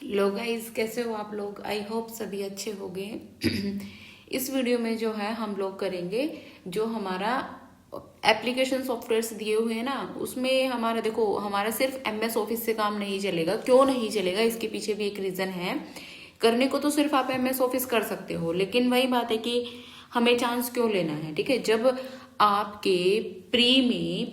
लो guys, कैसे हो आप लोग? आई होप सभी अच्छे हो गए। इस वीडियो में जो है हम लोग करेंगे जो हमारा एप्लीकेशन सॉफ्टवेयर्स दिए हुए हैं ना, उसमें हमारा देखो, हमारा सिर्फ एमएस ऑफिस से काम नहीं चलेगा। क्यों नहीं चलेगा? इसके पीछे भी एक रीजन है। करने को तो सिर्फ आप एमएस ऑफिस कर सकते हो, लेकिन वही बात है कि हमें चांस क्यों लेना है। ठीक है, आपके प्री में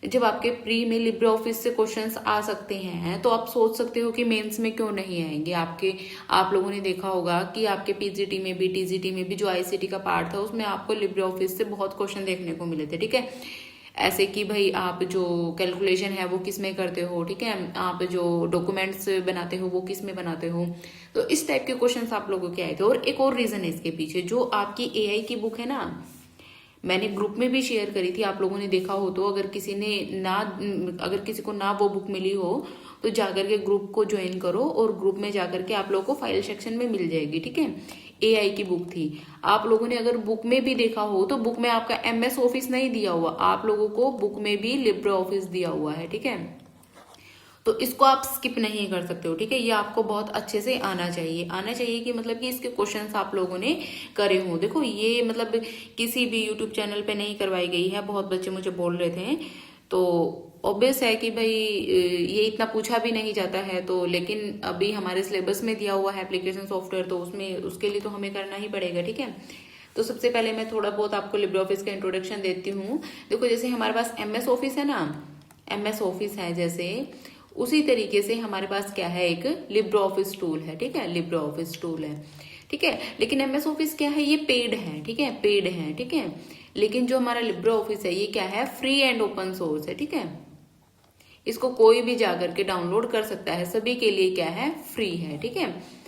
जब आपके प्री में लिब्रे ऑफिस से क्वेश्चंस आ सकते हैं, तो आप सोच सकते हो कि मेंस में क्यों नहीं आएंगे। आप लोगों ने देखा होगा कि आपके पीजीटी में भी, टीजीटी में भी जो आईसीटी का पार्ट था, उसमें आपको लिब्रे ऑफिस से बहुत क्वेश्चन देखने को मिले थे। ठीक है, ऐसे कि भाई आप जो कैलकुलेशन है वो किस में करते हो, ठीक है, आप जो डॉक्यूमेंट्स बनाते हो वो किस में बनाते हो। तो इस टाइप के क्वेश्चंस आप लोगों के आए थे। और एक और रीजन है इसके पीछे, जो आपकी एआई की बुक है ना, मैंने ग्रुप में भी शेयर करी थी, आप लोगों ने देखा हो तो। अगर किसी को ना वो बुक मिली हो तो जाकर के ग्रुप को ज्वाइन करो, और ग्रुप में जाकर के आप लोगों को फाइल सेक्शन में मिल जाएगी। ठीक है, एआई की बुक थी। आप लोगों ने अगर बुक में भी देखा हो तो बुक में आपका एमएस ऑफिस नहीं दिया हुआ, आप लोगों को बुक में भी लिब्रे ऑफिस दिया हुआ है। ठीक है, तो इसको आप स्किप नहीं कर सकते हो। ठीक है, ये आपको बहुत अच्छे से आना चाहिए कि मतलब कि इसके क्वेश्चंस आप लोगों ने करे हों। देखो, ये मतलब किसी भी यूट्यूब चैनल पे नहीं करवाई गई है। बहुत बच्चे मुझे बोल रहे थे, तो ऑब्वियस है कि भाई ये इतना पूछा भी नहीं जाता है। तो लेकिन अभी हमारे सिलेबस में दिया हुआ है एप्लीकेशन सॉफ्टवेयर, तो उसमें उसके लिए तो हमें करना ही पड़ेगा। ठीक है, तो सबसे पहले मैं थोड़ा बहुत आपको लिब्रे ऑफिस का इंट्रोडक्शन देती हूँ। देखो, जैसे हमारे पास एमएस ऑफिस है ना, एमएस ऑफिस है जैसे, उसी तरीके से हमारे पास क्या है, एक लिब्रे ऑफिस टूल है। ठीक है, लिब्रे ऑफिस टूल है। ठीक है, लेकिन एमएस ऑफिस क्या है, ये पेड है। ठीक है, पेड है। ठीक है, लेकिन जो हमारा लिब्रे ऑफिस है ये क्या है, फ्री एंड ओपन सोर्स है। ठीक है, इसको कोई भी जाकर के डाउनलोड कर सकता है, सभी के लिए क्या है, फ्री है। ठीक है,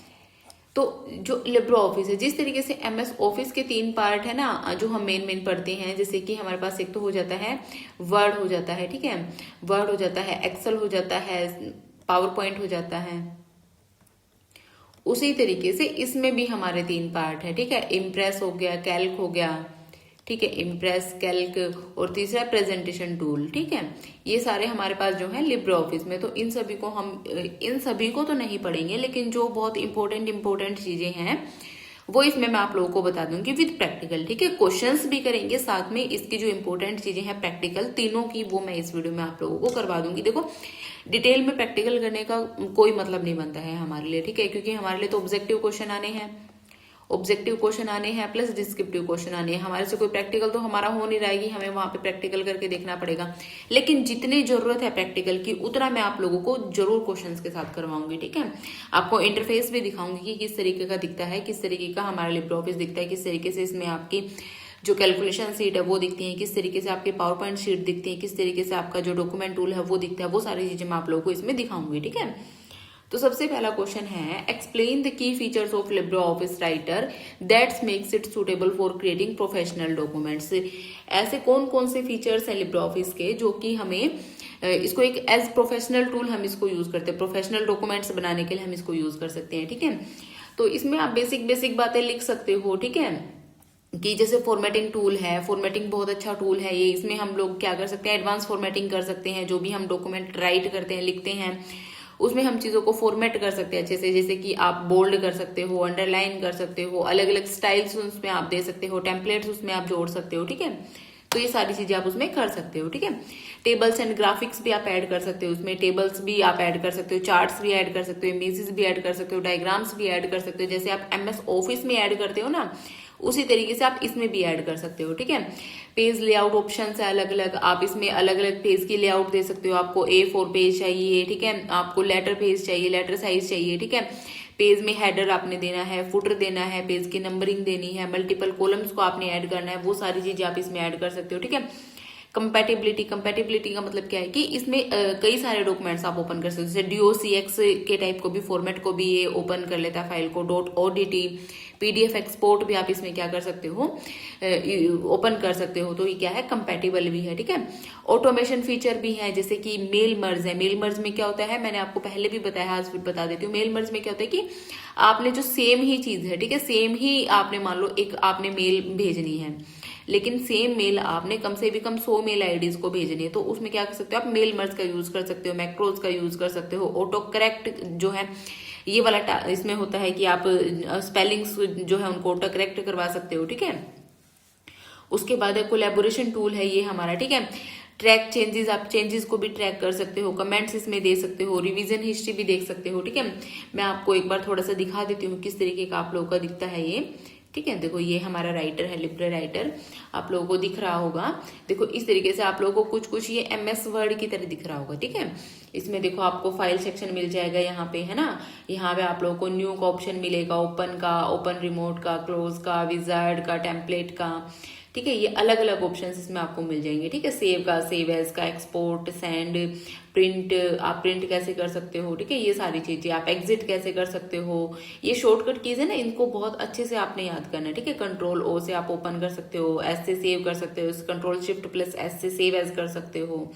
तो जो लिब्रे ऑफिस है, जिस तरीके से एमएस ऑफिस के तीन पार्ट है ना, जो हम मेन पढ़ते हैं, जैसे कि हमारे पास एक तो हो जाता है वर्ड हो जाता है। ठीक है, वर्ड हो जाता है, एक्सेल हो जाता है, पावर पॉइंट हो जाता है। उसी तरीके से इसमें भी हमारे तीन पार्ट है। ठीक है, इम्प्रेस हो गया, कैल्क हो गया। ठीक है, इम्प्रेस, कैल्क, और तीसरा प्रेजेंटेशन टूल। ठीक है, ये सारे हमारे पास जो है लिब्रे ऑफिस में। तो इन सभी को तो नहीं पढ़ेंगे, लेकिन जो बहुत इंपॉर्टेंट चीजें हैं वो इसमें मैं आप लोगों को बता दूंगी विद प्रैक्टिकल। ठीक है, क्वेश्चंस भी करेंगे साथ में, इसकी जो इंपॉर्टेंट चीजें हैं प्रैक्टिकल तीनों की, वो मैं इस वीडियो में आप लोगों को करवा दूंगी। देखो, डिटेल में प्रैक्टिकल करने का कोई मतलब नहीं बनता है हमारे लिए। ठीक है, क्योंकि हमारे लिए तो ऑब्जेक्टिव क्वेश्चन आने हैं प्लस डिस्क्रिप्टिव क्वेश्चन आने हैं। हमारे से कोई प्रैक्टिकल तो हमारा हो नहीं रहेगी, हमें वहां पे प्रैक्टिकल करके देखना पड़ेगा। लेकिन जितनी जरूरत है प्रैक्टिकल की, उतना मैं आप लोगों को जरूर क्वेश्चंस के साथ करवाऊंगी। ठीक है, आपको इंटरफेस भी दिखाऊंगी कि किस तरीके का दिखता है, किस तरीके का हमारा लिब्रे ऑफिस दिखता है, किस तरीके से इसमें आपकी जो कैलकुलेशन सीट है वो दिखती है, किस तरीके से आपकी पावर पॉइंट शीट दिखती है, किस तरीके से आपका जो डॉक्यूमेंट टूल है वो दिखता है। वो सारी चीजें मैं आप लोगों को इसमें दिखाऊंगी। ठीक है, तो सबसे पहला क्वेश्चन है, explain the key features of Libre office writer that's makes it suitable for creating professional documents. ऐसे कौन कौन से फीचर्स हैं लिब्रे ऑफिस के जो कि हमें इसको एक एज प्रोफेशनल टूल हम इसको यूज करते हैं, प्रोफेशनल डॉक्यूमेंट्स बनाने के लिए हम इसको यूज कर सकते हैं। ठीक है, तो इसमें आप बेसिक बातें लिख सकते हो। ठीक है, कि जैसे फॉर्मेटिंग टूल है, फॉर्मेटिंग बहुत अच्छा टूल है ये। इसमें हम लोग क्या कर सकते हैं, एडवांस फॉर्मेटिंग कर सकते हैं। जो भी हम डॉक्यूमेंट राइट करते हैं, लिखते हैं, उसमें हम चीजों को फॉर्मेट कर सकते हैं अच्छे से। जैसे कि आप बोल्ड कर सकते हो, अंडरलाइन कर सकते हो, अलग अलग स्टाइल्स उसमें आप दे सकते हो, टेम्पलेट्स उसमें आप जोड़ सकते हो। ठीक है, तो ये सारी चीजें आप उसमें कर सकते हो। ठीक है, टेबल्स एंड ग्राफिक्स भी आप ऐड कर सकते हो उसमें, टेबल्स भी आप ऐड कर सकते हो, चार्ट्स भी ऐड कर सकते हो, इमेजेस भी ऐड कर सकते हो, डायग्राम्स भी ऐड कर सकते हो। जैसे आप एमएस ऑफिस में ऐड करते हो ना, उसी तरीके से आप इसमें भी ऐड कर सकते हो। ठीक है, पेज लेआउट ऑप्शन है अलग अलग, आप इसमें अलग अलग पेज की लेआउट दे सकते हो। आपको A4 पेज चाहिए, ठीक है, आपको लेटर पेज चाहिए, लेटर साइज चाहिए। ठीक है, पेज में हेडर आपने देना है, फुटर देना है, पेज की नंबरिंग देनी है, मल्टीपल कॉलम्स को आपने ऐड करना है, वो सारी चीजें आप इसमें ऐड कर सकते हो। ठीक है, कंपैटिबिलिटी का मतलब क्या है कि इसमें कई सारे डॉक्यूमेंट्स आप ओपन कर सकते हो। जैसे DOCX के टाइप को भी, फॉर्मेट को भी ये ओपन कर लेता है फाइल को। .odt, PDF एक्सपोर्ट भी आप इसमें क्या कर सकते हो, ओपन कर सकते हो। तो ये क्या है, कंपैटिबल भी है। ठीक है, ऑटोमेशन फीचर भी है, जैसे कि मेल मर्ज है। मेल मर्ज में क्या होता है, मैंने आपको पहले भी बताया, आज फिर बता देती हूँ। मेल मर्ज में क्या होता है कि आपने जो सेम ही चीज है, ठीक है, सेम ही आपने मान लो एक आपने मेल भेजनी है, लेकिन सेम मेल आपने कम से भी कम 100 मेल आईडीज को भेजनी है, तो उसमें क्या कर सकते हो आप, मेल मर्ज का यूज कर सकते हो, मैक्रोज का यूज कर सकते हो, ऑटो करेक्ट जो है ये वाला इसमें होता है कि आप स्पेलिंग्स जो है उनको ऑटो करेक्ट करवा सकते हो, ठीक है। उसके बाद कोलैबोरेशन टूल है ये हमारा, ठीक है। ट्रैक चेंजेस, आप चेंजेस को भी ट्रैक कर सकते हो, कमेंट्स इसमें दे सकते हो, रिवीजन हिस्ट्री भी देख सकते हो, ठीक है। मैं आपको एक बार थोड़ा सा दिखा देती हूँ किस तरीके का आप लोगों का दिखता है ये, ठीक है। देखो ये हमारा राइटर है, लिबरे राइटर, आप लोगों को दिख रहा होगा। देखो इस तरीके से आप लोगों को कुछ कुछ ये MS वर्ड की तरह दिख रहा होगा, ठीक है। इसमें देखो आपको फाइल सेक्शन मिल जाएगा यहाँ पे, है ना। यहाँ पे आप लोगों को न्यू का ऑप्शन मिलेगा, ओपन का, ओपन रिमोट का, क्लोज का, विजार्ड का, टेम्पलेट का, ठीक है। ये अलग अलग ऑप्शंस इसमें आपको मिल जाएंगे, ठीक है। सेव का, सेव एज का, एक्सपोर्ट, सेंड, प्रिंट, आप प्रिंट कैसे कर सकते हो, ठीक है। ये सारी चीजें, आप एग्जिट कैसे कर सकते हो, ये शॉर्टकट कीज है ना, इनको बहुत अच्छे से आपने याद करना है, ठीक है। कंट्रोल O से आप ओपन कर सकते हो, S से सेव कर सकते हो, कंट्रोल शिफ्ट प्लस S से सेव एज कर सकते हो।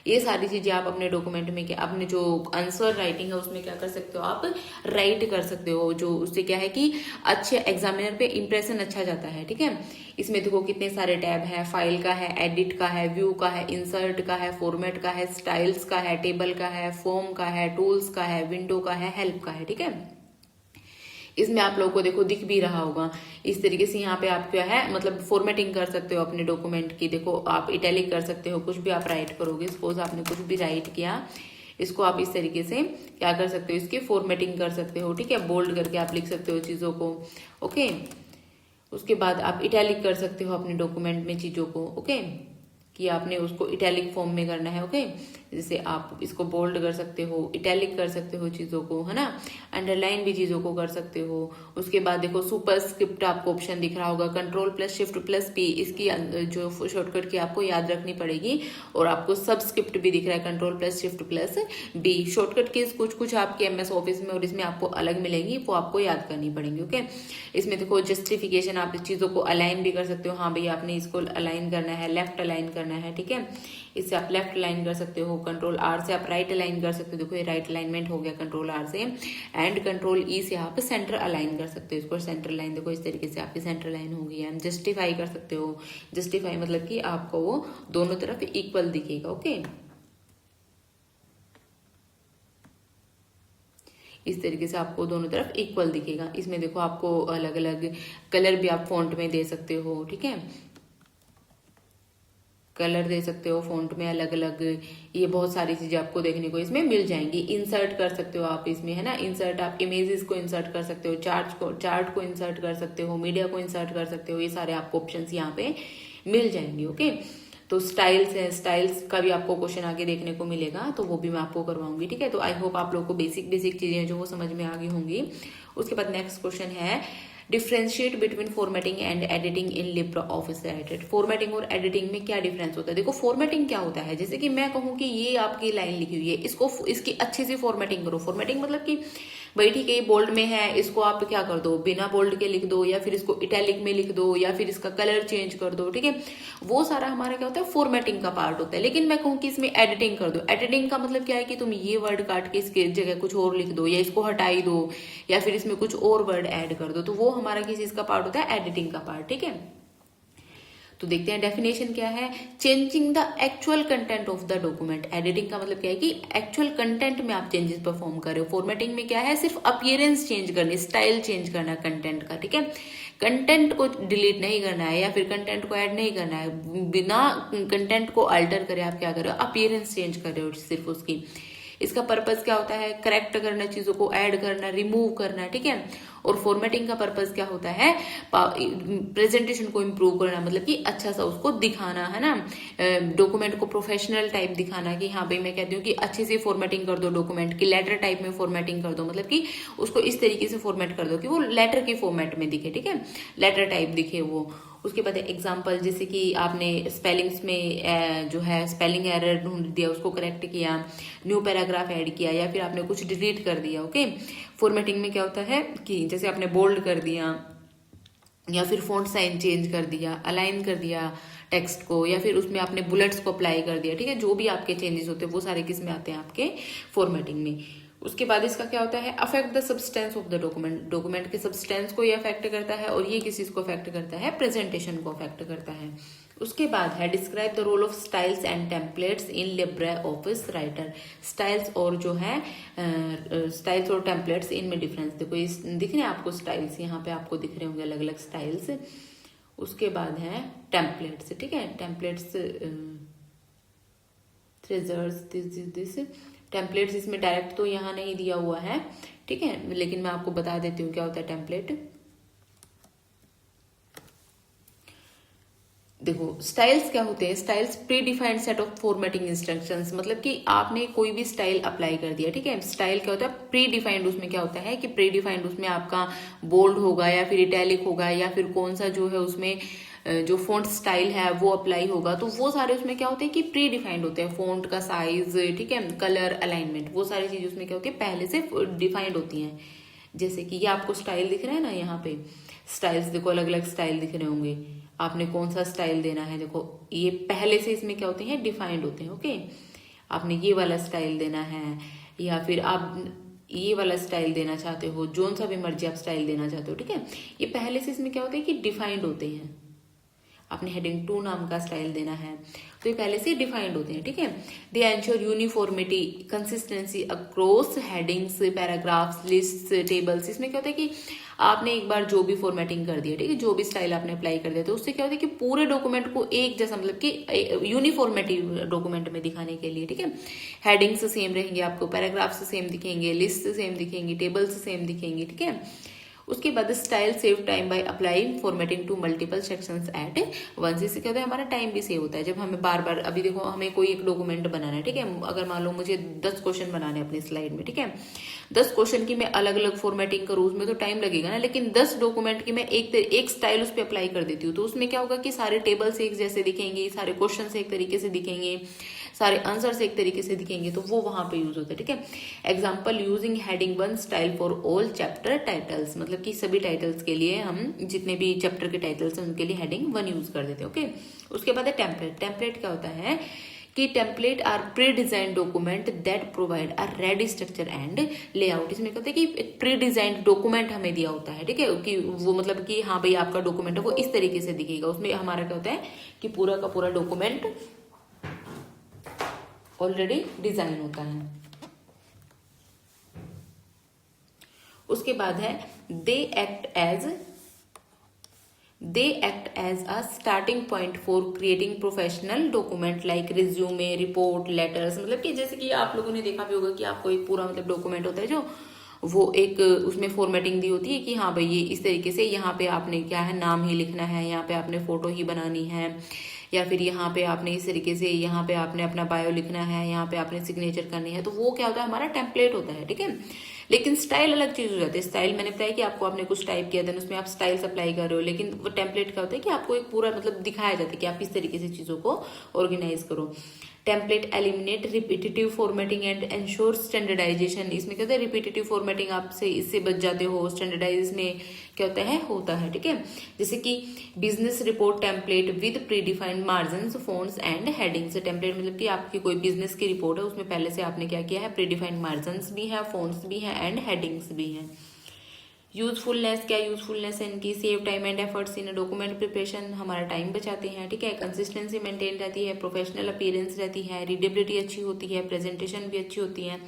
ये सारी चीजें आप अपने डॉक्यूमेंट में क्या, अपने जो आंसर राइटिंग है उसमें क्या कर सकते हो, आप राइट कर सकते हो, जो उससे क्या है कि अच्छे एग्जामिनर पे इंप्रेशन अच्छा जाता है, ठीक है। इसमें देखो कितने सारे टैब है, फाइल का है, एडिट का है, व्यू का है, इंसर्ट का है, फॉर्मेट का है, स्टाइल्स का है, टेबल का है, फॉर्म का है, टूल्स का है, विंडो का है, हेल्प का है, ठीक है। इसमें आप लोगों को देखो दिख भी रहा होगा इस तरीके से, यहाँ पे आप क्या है मतलब फॉर्मेटिंग कर सकते हो अपने डॉक्यूमेंट की। देखो आप इटैलिक कर सकते हो, कुछ भी आप राइट करोगे, सपोज आपने कुछ भी राइट किया, इसको आप इस तरीके से क्या कर सकते हो, इसकी फॉर्मेटिंग कर सकते हो, ठीक है। बोल्ड करके आप लिख सकते हो चीजों को, ओके। उसके बाद आप इटैलिक कर सकते हो अपने डॉक्यूमेंट में चीजों को, ओके, कि आपने उसको इटैलिक फॉर्म में करना है, ओके। जैसे आप इसको बोल्ड कर सकते हो, इटैलिक कर सकते हो चीजों को, है ना, अंडरलाइन भी चीजों को कर सकते हो। उसके बाद देखो सुपर स्क्रिप्ट आपको ऑप्शन दिख रहा होगा, control plus shift plus P, इसकी जो शॉर्टकट की आपको याद रखनी पड़ेगी। और आपको सब स्क्रिप्ट भी दिख रहा है, control plus shift plus B। Shortcut की कुछ कुछ आपके MS ऑफिस में और इसमें आपको अलग मिलेंगी, वो आपको याद करनी पड़ेंगी, ओके। इसमें देखो जस्टिफिकेशन, आप इस चीजों को अलाइन भी कर सकते हो, हाँ भैया आपने इसको अलाइन करना है, लेफ्ट अलाइन करना है, ठीक है। इससे आप लेफ्ट अलाइन कर सकते हो, कंट्रोल R से आप राइट अलाइन कर सकते हो, देखो ये राइट अलाइनमेंट हो गया कंट्रोल R से। एंड कंट्रोल E से आप सेंटर अलाइन कर सकते हो, इसको सेंटर लाइन, देखो इस तरीके से आपकी सेंटर लाइन होगी। एंड जस्टिफाई कर सकते हो, जस्टिफाई मतलब कि आपको वो दोनों तरफ इक्वल दिखेगा, ओके। इस तरीके से आपको दोनों तरफ इक्वल दिखेगा। इसमें देखो आपको अलग अलग कलर भी आप फॉन्ट में दे सकते हो, ठीक है, कलर दे सकते हो फॉन्ट में अलग अलग। ये बहुत सारी चीजें आपको देखने को इसमें मिल जाएंगी। इंसर्ट कर सकते हो आप इसमें, है ना, इंसर्ट, आप इमेजेस को इंसर्ट कर सकते हो, चार्ट को इंसर्ट कर सकते हो, मीडिया को इंसर्ट कर सकते हो, ये सारे आपको ऑप्शंस यहाँ पे मिल जाएंगे, ओके। तो स्टाइल्स है, स्टाइल्स का भी आपको क्वेश्चन आगे देखने को मिलेगा, तो वो भी मैं आपको करवाऊंगी, ठीक है। तो आई होप आप लोग को बेसिक बेसिक चीजें जो वो समझ में आ गई होंगी। उसके बाद नेक्स्ट क्वेश्चन है, differentiate between formatting and editing in LibreOffice writer. Formatting और एडिटिंग में क्या डिफरेंस होता है? देखो फॉर्मेटिंग क्या होता है, जैसे कि मैं कहूँ कि ये आपकी लाइन लिखी हुई है, इसको इसकी अच्छी सी फॉर्मेटिंग करो। फॉर्मेटिंग मतलब कि भाई ठीक है ये बोल्ड में है, इसको आप क्या कर दो, बिना बोल्ड के लिख दो, या फिर इसको इटैलिक में लिख दो, या फिर इसका कलर चेंज कर दो, ठीक है। वो सारा हमारा क्या होता है, फॉर्मेटिंग का पार्ट होता है। लेकिन मैं कहूँ कि इसमें एडिटिंग कर दो। एडिटिंग का मतलब क्या है कि तुम ये वर्ड काट के इसके जगह कुछ और लिख दो, या इसको हटाई दो, या फिर इसमें कुछ और वर्ड ऐड कर दो, तो वो हमारा किस चीज का पार्ट होता है, एडिटिंग का पार्ट, ठीक है। तो देखते हैं डेफिनेशन क्या है, changing the actual content of the document. Editing का मतलब क्या है कि एक्चुअल कंटेंट में आप चेंजेस परफॉर्म कर रहे हो। फॉर्मेटिंग में क्या है, सिर्फ अपीयरेंस चेंज करनी, स्टाइल चेंज करना कंटेंट का, ठीक है। कंटेंट को डिलीट नहीं करना है या फिर कंटेंट को ऐड नहीं करना है, बिना कंटेंट को अल्टर करे आप क्या कर रहे हो, अपीयरेंस चेंज कर रहे हो सिर्फ उसकी। इसका पर्पस क्या होता है, करेक्ट करना, चीजों को ऐड करना, रिमूव करना, ठीक है। और फॉर्मेटिंग का पर्पस क्या होता है, प्रेजेंटेशन को इम्प्रूव करना, मतलब कि अच्छा सा उसको दिखाना, है ना, डॉक्यूमेंट को प्रोफेशनल टाइप दिखाना, कि हाँ भाई मैं कहती हूँ कि अच्छे से फॉर्मेटिंग कर दो डॉक्यूमेंट की, लेटर टाइप में फॉर्मेटिंग कर दो, मतलब कि उसको इस तरीके से फॉर्मेट कर दो कि वो लेटर की फॉर्मेट में दिखे, ठीक है, लेटर टाइप दिखे वो। उसके बाद एग्जाम्पल, जैसे कि आपने स्पेलिंग्स में जो है स्पेलिंग एरर ढूंढ दिया, उसको करेक्ट किया, न्यू पैराग्राफ ऐड किया, या फिर आपने कुछ डिलीट कर दिया, ओके। फॉर्मेटिंग में क्या होता है कि जैसे आपने बोल्ड कर दिया, या फिर फॉन्ट साइज चेंज कर दिया, अलाइन कर दिया टेक्स्ट को, या फिर उसमें आपने बुलेट्स को अप्लाई कर दिया, ठीक है। जो भी आपके चेंजेस होते हैं वो सारे किस में आते हैं, आपके फॉर्मेटिंग में। उसके बाद इसका क्या होता है, affect the substance of the document. Document के सब्सटेंस को ये अफेक्ट करता है, और ये किस चीज को अफेक्ट करता है, प्रेजेंटेशन को अफेक्ट करता है। उसके बाद है describe the role of styles and templates in LibreOffice Writer. Styles और जो है स्टाइल्स और टेम्पलेट्स इनमें डिफरेंस देखो, इस दिख रहे हैं आपको स्टाइल्स, यहाँ पे आपको दिख रहे होंगे अलग अलग स्टाइल्स। उसके बाद है टेम्पलेट्स, ठीक है, टेम्पलेट्स ट्रेजर्स दिस टेम्पलेट्स, इसमें डायरेक्ट तो यहाँ नहीं दिया हुआ है, ठीक है, लेकिन मैं आपको बता देती हूँ क्या होता है टेम्पलेट। देखो स्टाइल्स क्या होते हैं, styles pre defined set of formatting instructions, मतलब कि आपने कोई भी स्टाइल अप्लाई कर दिया, ठीक है। स्टाइल क्या होता है प्री डिफाइंड, उसमें क्या होता है कि प्री डिफाइंड उसमें आपका बोल्ड होगा या फिर इटैलिक होगा या फिर कौन सा जो है उसमें जो फॉन्ट स्टाइल है वो अप्लाई होगा, तो वो सारे उसमें क्या होते हैं कि प्री डिफाइंड होते हैं। फॉन्ट का साइज, ठीक है, कलर, अलाइनमेंट, वो सारी चीजें उसमें क्या होती है पहले से डिफाइंड होती हैं। जैसे कि ये आपको स्टाइल दिख रहा है ना, यहाँ पे स्टाइल्स देखो अलग अलग स्टाइल दिख रहे होंगे, आपने कौन सा स्टाइल देना है, देखो ये पहले से इसमें क्या होते हैं डिफाइंड होते हैं। ओके, आपने ये वाला स्टाइल देना है या फिर आप ये वाला स्टाइल देना चाहते हो, जोन सा भी मर्जी आप स्टाइल देना चाहते हो, ठीक है, ये पहले से इसमें क्या होता है कि डिफाइंड होते हैं। आपने हेडिंग 2 नाम का स्टाइल देना है तो ये पहले से डिफाइंड होते हैं, ठीक है। They ensure uniformity consistency across headings, paragraphs, list, tables. इसमें क्या होता है कि आपने एक बार जो भी फॉर्मेटिंग कर दिया, ठीक है, जो भी स्टाइल आपने अप्लाई कर दिया, तो उससे क्या होता है कि पूरे डॉक्यूमेंट को एक जैसा, मतलब कि यूनिफॉर्मिटी डॉक्यूमेंट में दिखाने के लिए, ठीक है, हेडिंग्स सेम रहेंगे, आपको पैराग्राफ्स सेम दिखेंगे, लिस्ट सेम दिखेंगी, टेबल्स सेम दिखेंगी, ठीक है। उसके बाद style save time by applying formatting to multiple sections at once. इससे क्या होता है हमारा टाइम भी सेव होता है। जब हमें बार बार, अभी देखो हमें कोई एक डॉक्यूमेंट बनाना है, ठीक है, अगर मान लो मुझे 10 क्वेश्चन बनाने अपनी स्लाइड में, ठीक है, 10 क्वेश्चन की मैं अलग अलग फॉर्मेटिंग करूँ उसमें तो टाइम लगेगा ना, लेकिन 10 डॉक्यूमेंट की मैं एक स्टाइल उस पर अप्लाई कर देती हूँ, तो उसमें क्या होगा कि सारे टेबल्स एक जैसे दिखेंगे, सारे क्वेश्चन एक तरीके से दिखेंगे, सारे आंसर्स एक तरीके से दिखेंगे, तो वो वहां पे यूज होता है, ठीक है। Example using heading 1 style for all chapter titles, मतलब कि सभी टाइटल्स के लिए हम जितने भी चैप्टर के टाइटल्स हैं उनके लिए हेडिंग 1 यूज कर देते हैं। ओके, उसके बाद है टेम्पलेट। टेम्पलेट क्या होता है कि template are pre design document that provide a ready structure and layout. इसमें कहते हैं कि एक प्री डिजाइन डॉक्यूमेंट हमें दिया होता है, ठीक है, कि वो मतलब कि हाँ भाई आपका डॉक्यूमेंट है वो इस तरीके से दिखेगा। उसमें हमारा क्या होता है कि पूरा का पूरा डॉक्यूमेंट ऑलरेडी डिजाइन होता है। उसके बाद है they act as a starting point for creating professional document like resume, report, letters. मतलब कि जैसे कि आप लोगों ने देखा भी होगा कि आपको एक पूरा मतलब डॉक्यूमेंट होता है जो वो एक उसमें फॉर्मेटिंग दी होती है कि हाँ भाई ये इस तरीके से, यहाँ पे आपने क्या है नाम ही लिखना है, यहाँ पे आपने फोटो ही बनानी है, या फिर यहाँ पे आपने इस तरीके से, यहाँ पे आपने अपना बायो लिखना है, यहाँ पे आपने सिग्नेचर करनी है, तो वो क्या होता है हमारा टेम्पलेट होता है, ठीक है। लेकिन स्टाइल अलग चीज हो जाती है। स्टाइल मैंने बताया कि आपको आपने कुछ टाइप किया देन उसमें आप स्टाइल्स अप्लाई कर रहे हो, लेकिन वो टेम्पलेट क्या होता है कि आपको एक पूरा मतलब दिखाया जाता है कि आप किस तरीके से चीजों को ऑर्गेनाइज करो। Template eliminate repetitive formatting and ensure standardization. इसमें कहते हैं रिपीटेटिव फॉर्मेटिंग आपसे इससे बच जाते हो, स्टैंडर्डाइज में क्या होता है, ठीक है। जैसे कि business report template with pre defined margins, fonts and headings. Template मतलब कि आपकी कोई बिजनेस की रिपोर्ट है उसमें पहले से आपने क्या किया है, प्री डिफाइंड मार्जिन्स भी है, फॉन्ट्स भी है एंड हेडिंग्स भी है। यूजफुलनेस, क्या यूजफुलनेस है इनकी, save time and efforts in document preparation, हमारा टाइम बचाते हैं, ठीक है। कंसिस्टेंसी मेंटेन रहती है, प्रोफेशनल अपीयरेंस रहती है, रीडेबिलिटी अच्छी होती है, प्रेजेंटेशन भी अच्छी होती है,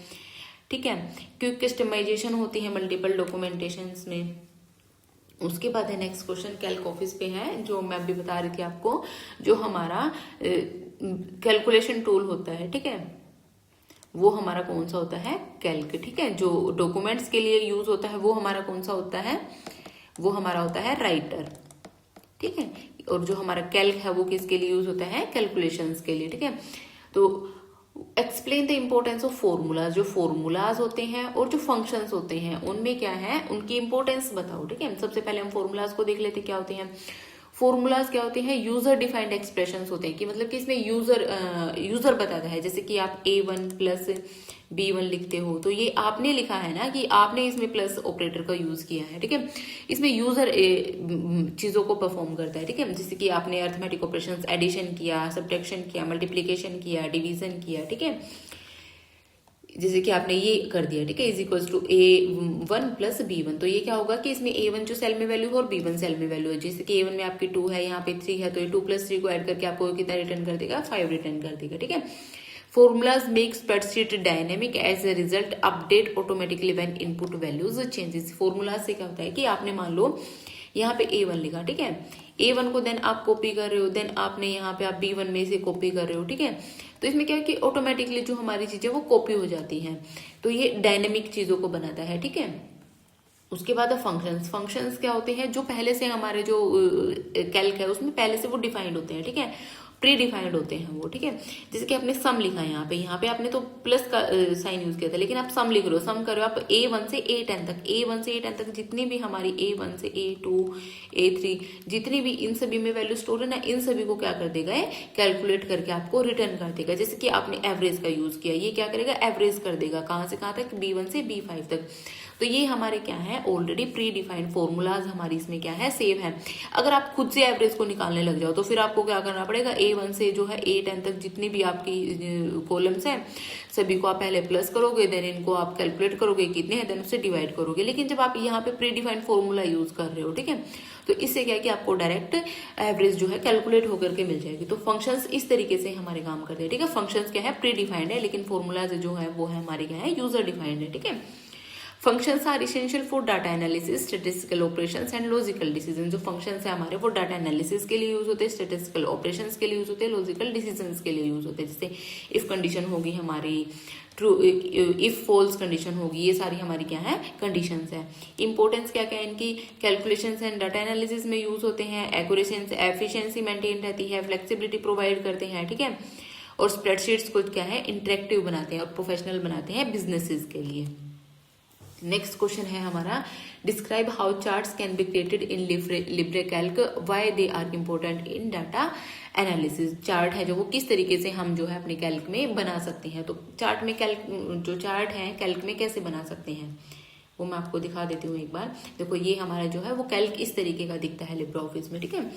ठीक है। क्विक कस्टमाइजेशन होती है मल्टीपल डॉक्यूमेंटेशंस में। उसके बाद है नेक्स्ट क्वेश्चन कैल्क ऑफिस पे है, जो मैं अभी बता रही थी आपको, जो हमारा कैलकुलेशन टूल होता है, ठीक है, वो हमारा कौन सा होता है, कैल्क, ठीक है। जो डॉक्यूमेंट्स के लिए यूज होता है वो हमारा कौन सा होता है, वो हमारा होता है राइटर, ठीक है। और जो हमारा कैल्क है वो किसके लिए यूज होता है, कैलकुलेशंस के लिए, ठीक है। तो explain the importance of formulas. जो फॉर्मूलाज होते हैं और जो फंक्शंस होते हैं उनमें क्या है, उनकी इंपॉर्टेंस बताओ, ठीक है। सबसे पहले हम फॉर्मूलाज को देख लेते क्या होते हैं। फॉर्मूलाज क्या होते हैं, यूजर डिफाइंड एक्सप्रेशंस होते हैं, कि मतलब कि इसमें यूजर बताता है। जैसे कि आप A1 प्लस B1 लिखते हो तो ये आपने लिखा है ना, कि आपने इसमें प्लस ऑपरेटर का यूज किया है, ठीक है। इसमें यूजर चीजों को परफॉर्म करता है, ठीक है। जैसे कि आपने अर्थमेटिक ऑपरेशंस, एडिशन किया, सब्ट्रैक्शन किया, मल्टीप्लीकेशन किया, डिवीजन किया, ठीक है। जैसे कि आपने ये कर दिया, ठीक है, is equals to A1 plus B1, तो ये क्या होगा कि इसमें A1 जो सेल में वैल्यू है और B1 सेल में वैल्यू है। जैसे कि A1 में आपकी 2 है, यहाँ पे 3 है, तो ये 2 + 3 को ऐड करके आपको कितना रिटर्न कर देगा, 5 रिटर्न कर देगा, ठीक है। Formulas make spreadsheet dynamic as a result update automatically when input values changes. Formula से क्या होता है कि आपने मान लो यहाँ पे A1 लिखा, ठीक है, A1 को देन आप कॉपी कर रहे हो, देन आपने यहाँ पे आप B1 में से कॉपी कर रहे हो, ठीक है। तो इसमें क्या है कि ऑटोमेटिकली जो हमारी चीजें वो कॉपी हो जाती हैं, तो ये डायनेमिक चीजों को बनाता है, ठीक है। उसके बाद फंक्शंस, फंक्शंस क्या होते हैं, जो पहले से हमारे जो कैल्क है उसमें पहले से वो डिफाइंड होते हैं, ठीक है, प्री डिफाइंड होते हैं वो, ठीक है। जैसे कि आपने सम लिखा है यहाँ पे आपने तो प्लस का साइन यूज किया था, लेकिन आप सम लिख रहे हो, सम कर रहे हो आप A1 से A10 तक, A1 से A10 तक जितनी भी हमारी A1 से A2 A3 जितनी भी इन सभी में वैल्यू स्टोर है ना, इन सभी को क्या कर देगा, कैलकुलेट करके आपको रिटर्न कर देगा। जैसे कि आपने एवरेज का यूज किया, ये क्या करेगा, एवरेज कर देगा, कहाँ से कहाँ तक, B1 से B5 तक। तो ये हमारे क्या है, ऑलरेडी प्री डिफाइंड फॉर्मूलाज हमारी इसमें क्या है, सेव है। अगर आप खुद से एवरेज को निकालने लग जाओ तो फिर आपको क्या करना पड़ेगा, A1 से जो है A10 तक जितनी भी आपकी कॉलम्स हैं सभी को आप पहले प्लस करोगे, देन इनको आप कैलकुलेट करोगे कितने हैं, देन उससे डिवाइड करोगे। लेकिन जब आप यहाँ पे प्री डिफाइंड फॉर्मूला यूज कर रहे हो, ठीक है, तो इससे क्या है कि आपको डायरेक्ट एवरेज जो है कैलकुलेट होकर के मिल जाएगी। तो फंक्शंस इस तरीके से हमारे काम करते हैं, ठीक है। फंक्शंस क्या है, प्री डिफाइंड है, लेकिन फॉर्मूलाज जो है वो है हमारे क्या है, यूजर डिफाइंड है, ठीक है। Functions are essential for data analysis, statistical operations and logical decision. जो फंक्शंस है हमारे वो डाटा एनालिसिस के लिए यूज होते हैं, स्टैटिस्टिकल ऑपरेशंस के लिए यूज होते हैं, लॉजिकल डिसीजंस के लिए यूज होते हैं। जैसे इफ कंडीशन होगी हमारी, ट्रू इफ फॉल्स कंडीशन होगी, ये सारी हमारी क्या है, कंडीशंस है। इंपॉर्टेंस क्या क्या है इनकी, कैलकुलेशंस एंड डाटा एनालिसिस में यूज होते हैं, एक्यूरेसी एफिशिएंसी मेंटेन रहती है, फ्लेक्सिबिलिटी प्रोवाइड करते हैं, ठीक है। और स्प्रेडशीट्स को क्या है, इंटरेक्टिव बनाते हैं और प्रोफेशनल बनाते हैं बिजनेसेस के लिए। नेक्स्ट क्वेश्चन है हमारा, describe how charts can be created in LibreCalc, why they are important in data analysis. Chart है जो वो किस तरीके से हम जो है अपने कैल्क में बना सकते हैं। तो चार्ट में जो चार्ट है कैल्क में कैसे बना सकते हैं वो मैं आपको दिखा देती हूँ एक बार। देखो ये हमारा जो है वो कैल्क इस तरीके का दिखता है लिब्रे ऑफिस में, ठीक है।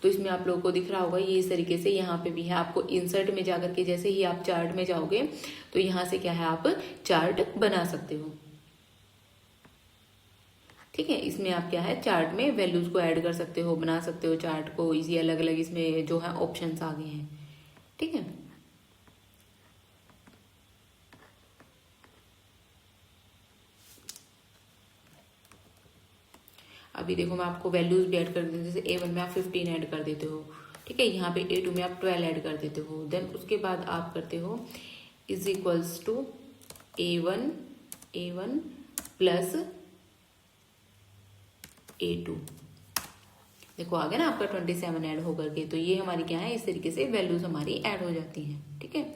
तो इसमें आप लोगों को दिख रहा होगा ये इस तरीके से, यहाँ पे भी है। आपको इंसर्ट में जाकर के जैसे ही आप चार्ट में जाओगे तो यहाँ से क्या है, आप चार्ट बना सकते हो, ठीक है। इसमें आप क्या है, चार्ट में वैल्यूज को ऐड कर सकते हो, बना सकते हो चार्ट को इजी, अलग अलग इसमें जो है ऑप्शंस आ गए हैं, ठीक है। अभी देखो मैं आपको वैल्यूज भी ऐड कर देती हूँ। जैसे A1 में आप 15 ऐड कर देते हो, ठीक है। यहाँ पे A2 में आप 12 ऐड कर देते हो, देन उसके बाद आप करते हो is equals to A1 plus A2। देखो आ गया ना आपका 27 ऐड होकर के। तो ये हमारी क्या है, इस तरीके से वैल्यूज हमारी ऐड हो जाती हैं, ठीक है।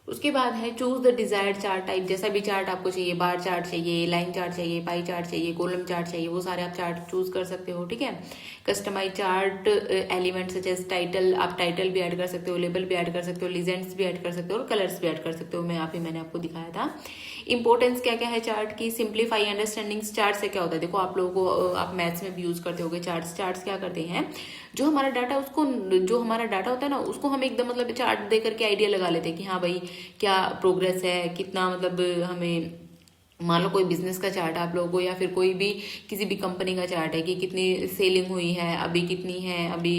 उसके बाद है choose the desired chart type. जैसा भी चार्ट आपको चाहिए, बार चार्ट चाहिए, लाइन चार्ट चाहिए, पाई चार्ट चाहिए, कॉलम चार्ट चाहिए, वो सारे आप चार्ट चूज कर सकते हो, ठीक है। Customize chart element such as title, आप टाइटल भी ऐड कर सकते हो, लेबल भी ऐड कर सकते हो, लीजेंड्स भी ऐड कर सकते हो और कलर्स भी ऐड कर सकते हो। मैंने आपको दिखाया था। इंपॉर्टेंस क्या क्या है चार्ट की, सिंप्लीफाई अंडरस्टैंडिंग। चार्ट से क्या होता है, देखो आप लोगों को, आप मैथ्स में भी यूज करते होगे चार्ट्स क्या करते हैं, जो हमारा डाटा होता है ना उसको हम एकदम मतलब चार्ट दे करके आइडिया लगा लेते हैं कि हाँ भाई क्या प्रोग्रेस है, कितना मतलब हमें, मान लो कोई बिजनेस का चार्ट आप लोगों को, या फिर कोई भी किसी भी कंपनी का चार्ट है कि कितनी सेलिंग हुई है, अभी कितनी है, अभी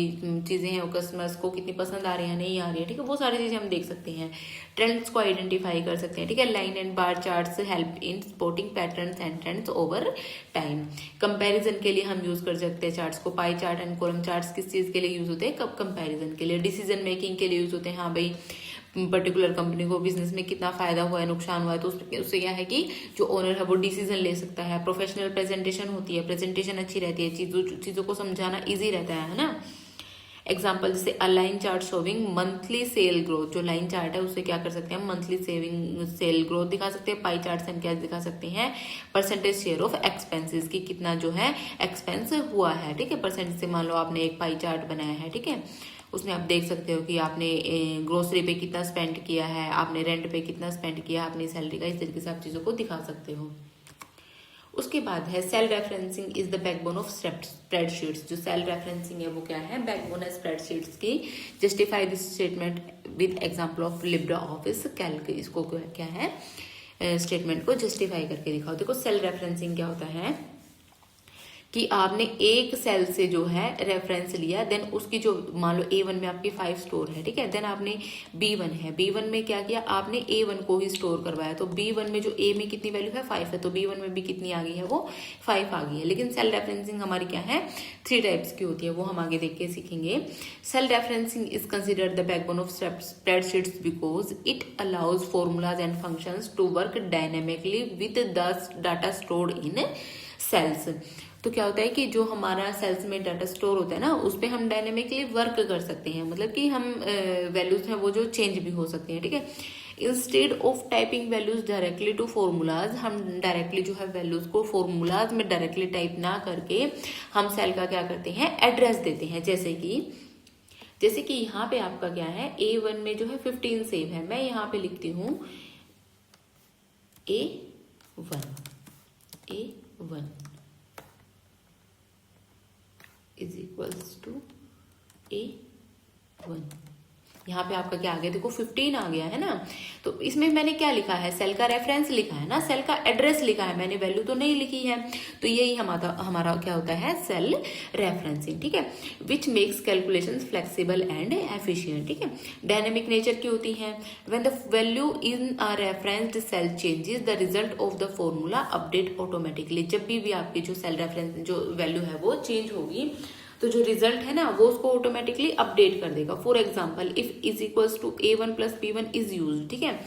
चीजें हैं, कस्टमर्स को कितनी पसंद आ रही है, नहीं आ रही है, ठीक है। वो सारी चीजें हम देख सकते हैं, ट्रेंड्स को आइडेंटिफाई कर सकते हैं, ठीक है। Line and bar charts help in spotting patterns and trends over time. Comparison के लिए हम यूज कर सकते हैं चार्ट्स को। Pie chart and column charts किस चीज के लिए यूज होते हैं, कब कंपैरिजन के लिए। डिसीजन मेकिंग के लिए यूज होते हैं, हाँ भाई पर्टिकुलर कंपनी को बिजनेस में कितना फायदा हुआ है, नुकसान हुआ है, तो उससे क्या है कि जो ओनर है वो डिसीजन ले सकता है। प्रोफेशनल प्रेजेंटेशन होती है, प्रेजेंटेशन अच्छी रहती है, चीजों को समझाना इजी रहता है ना। एग्जाम्पल जैसे a line chart showing monthly cell growth, जो लाइन चार्ट है उससे क्या कर सकते हैं, मंथली सेल ग्रोथ दिखा सकते हैं। पाई चार्ट से हम क्या दिखा सकते हैं, परसेंटेज शेयर ऑफ एक्सपेंसेस की, कितना जो है एक्सपेंस हुआ है, ठीक है। परसेंटेज से मान लो आपने एक पाई चार्ट बनाया है, ठीक है, उसमें आप देख सकते हो कि आपने ग्रोसरी पे कितना स्पेंड किया है, आपने रेंट पे कितना स्पेंड किया, अपनी सैलरी का, इस तरीके से आप चीजों को दिखा सकते हो। उसके बाद है cell referencing is the backbone of spreadsheets. जो सेल रेफरेंसिंग है वो क्या है, बैकबोन है स्प्रेडशीट्स की। Justify this statement with example of LibreOffice Calc. इसको क्या है, स्टेटमेंट को जस्टिफाई करके दिखाओ। देखो सेल रेफरेंसिंग क्या होता है कि आपने एक सेल से जो है रेफरेंस लिया, देन उसकी जो मान लो A1 में आपकी 5 स्टोर है, ठीक है, देन आपने B1 है, B1 में क्या किया आपने A1 को ही स्टोर करवाया, तो B1 में जो A में कितनी वैल्यू है 5 है, तो B1 में भी कितनी आ गई है, वो 5 आ गई है। लेकिन सेल रेफरेंसिंग हमारी क्या है, 3 टाइप्स की होती है, वो हम आगे देख के सीखेंगे। Cell referencing is considered the backbone of spreadsheets because it allows formulas and functions to work dynamically with the data stored in cells. तो क्या होता है कि जो हमारा सेल्स में डाटा स्टोर होता है ना, उस पर हम डायनेमिकली वर्क कर सकते हैं, मतलब कि हम वैल्यूज हैं वो जो चेंज भी हो सकती हैं, ठीक है। Instead of typing values directly to formulas, हम डायरेक्टली जो है वैल्यूज को फॉर्मूलाज में डायरेक्टली टाइप ना करके हम सेल का क्या करते हैं, एड्रेस देते हैं। जैसे कि यहाँ पे आपका क्या है, A1 में जो है 15 सेव है, मैं यहाँ पे लिखती हूँ A1 is equals to A1। यहाँ पे आपका क्या आ गया, देखो 15 आ गया है ना। तो इसमें मैंने क्या लिखा है, सेल का रेफरेंस लिखा है ना, सेल का एड्रेस लिखा है, मैंने वैल्यू तो नहीं लिखी है। तो यही हमारा क्या होता है, सेल रेफरेंसिंग, ठीक है। Which makes calculations flexible and efficient, ठीक है। डायनेमिक नेचर की होती है। When the value in a referenced cell changes the result of the formula update automatically. जब भी आपकी जो सेल रेफरेंस जो वैल्यू है वो चेंज होगी, तो जो रिजल्ट है ना वो उसको ऑटोमेटिकली अपडेट कर देगा। For example if is equals to A1 plus B1 is use, ठीक है,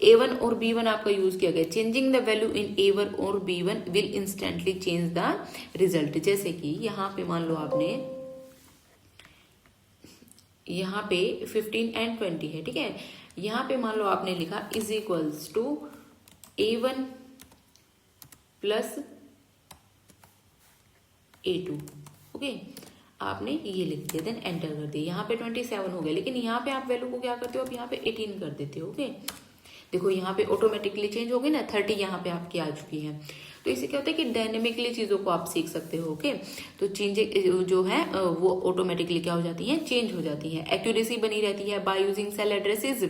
A1 और B1 आपका यूज किया गया, changing the value in A1 और B1 will instantly change the result. जैसे कि यहाँ पे मान लो आपने यहाँ पे 15 एंड 20 है, ठीक है, यहाँ पे मान लो आपने लिखा is equals to A1 plus A2, okay, आपने ये लिख दिया, देन एंटर कर दिया, यहाँ पे 27 हो गया। लेकिन यहाँ पे आप वैल्यू को क्या करते हो, अब यहाँ पे 18 कर देते हो, ओके। देखो यहाँ पे ऑटोमेटिकली चेंज हो गई ना, 30 यहाँ पे आपकी आ चुकी है। तो इससे क्या होता है कि डायनेमिकली चीजों को आप सीख सकते हो, ओके। तो चेंज जो है वो ऑटोमेटिकली क्या हो जाती है, चेंज हो जाती है। एक्यूरेसी बनी रहती है by using cell addresses.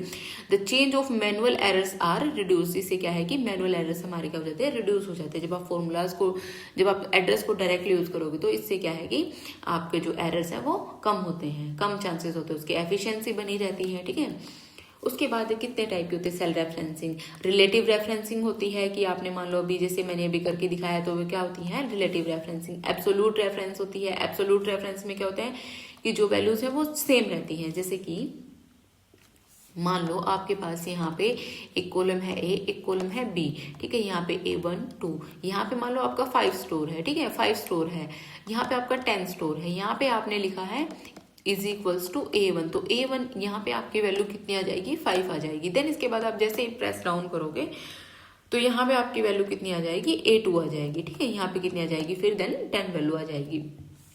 The change of manual errors are reduce. इससे क्या है कि मैनुअल एरर्स हमारे क्या हो जाते हैं, रिड्यूस हो जाते हैं। जब आप फॉर्मूलाज को, जब आप एड्रेस को डायरेक्टली यूज करोगे तो इससे क्या है कि आपके जो एरर्स है वो कम होते हैं, कम चांसेस होते हैं, उसकी एफिशिएंसी बनी रहती है, ठीक है। उसके बाद कितने टाइप की होती है सेल रेफरेंसिंग। रिलेटिव रेफरेंसिंग होती है कि आपने मान लो अभी जैसे मैंने अभी करके दिखाया, तो वो क्या होती है, रिलेटिव रेफरेंसिंग। एब्सोल्यूट रेफरेंस होती है। एब्सोल्यूट रेफरेंस में क्या होता है कि जो वैल्यूज है वो सेम रहती है। जैसे कि मान लो आपके पास यहाँ पे एक कॉलम है A, एक कॉलम है B, ठीक है, यहाँ पे A1 2, यहाँ पे मान लो आपका 5 स्टोर है, ठीक है, 5 स्टोर है, यहाँ पे आपका 10 स्टोर है, यहाँ पे आपने लिखा है इज इक्वल्स टू A1, तो A1 यहाँ पे आपकी वैल्यू कितनी आ जाएगी, 5 आ जाएगी। देन इसके बाद आप जैसे ही प्रेस डाउन करोगे तो यहाँ पे आपकी वैल्यू कितनी आ जाएगी, A2 आ जाएगी, ठीक है, यहाँ पे कितनी आ जाएगी, फिर देन 10 वैल्यू आ जाएगी।